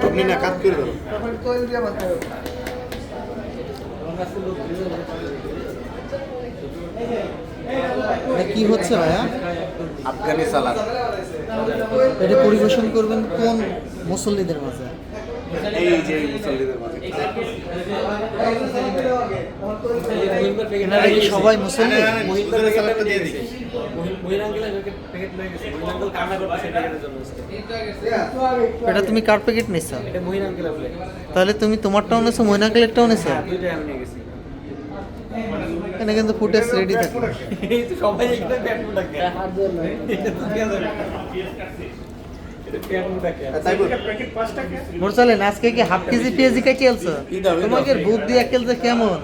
আপনি না কাজ করে দেবো। কি হচ্ছে ভাইয়া? আফগানি সালাদ। এটা পরিবেশন করবেন কোন মুসল্লিদের মাঝে? এই যে মুসল্লিদের মাঝে। এনারা কি সবাই মুসল্লি? মহিলাদের সালাদটা দিয়ে দিই। এটা তুমি কার প্যাকেট নিচ্ছ? তাহলে তুমি তোমারটাও নেছো, মহিনা আঙ্কেলেরটাও নেছো? এখানে কিন্তু ফুটেজ রেডি থাকে। মোরসালেন আজকে কি হাফ কেজি পেঁয়াজি কেটে আলছো? তোমাকে বুদ্ধি একেলছে কেমন?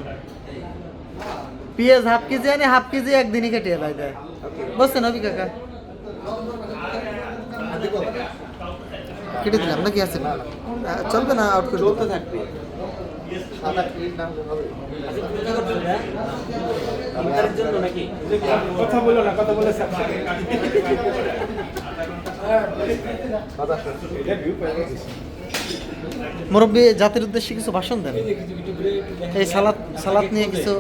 পেঁয়াজ হাফ কেজি আনে হাফ কেজি একদিনই কেটে এলাই দেয়। বুঝছেন অভি কাকা? কেটে দিলাম নাকি আছে? চলবে না, আউট করে চলতে থাকবে। সাদা ক্রিম নাম হবে। কথা বলো না, কথা বলে মুরব্বী জাতির উদ্দেশ্যে কিছু ভাষণ দেন। এই সালাদ নিয়ে কিছু।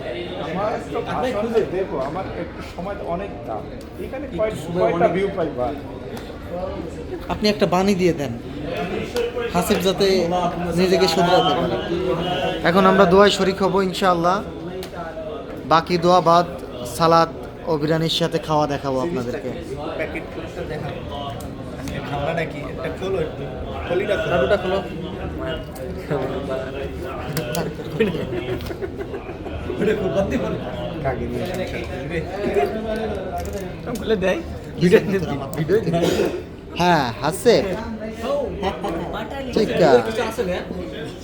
দেখো আমার একটু সময় অনেক দাম, এখানে কয়টা ভিউ পাইবা। আপনি একটা বাণী দিয়ে দেন, হাসিব যাতে নিজেকে শুধরাতে পারে। এখন আমরা দোয়ায় শরিক হব ইনশাআল্লাহ। বাকি দোয়া বাদ সালাদ ও বিরিয়ানির সাথে খাওয়া দেখাবো আপনাদেরকে। প্যাকেট করে দেখাবো। আজকে খাওয়াটা কি? একটা খোলো একটু। খলিটা খোলো। লাডুটা খোলো। কাকে নিয়ে সংসার করবে? বলে দেয় হ্যাঁ হাসে ঠিক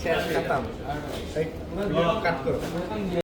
শেষ খাতাম। কাট করো।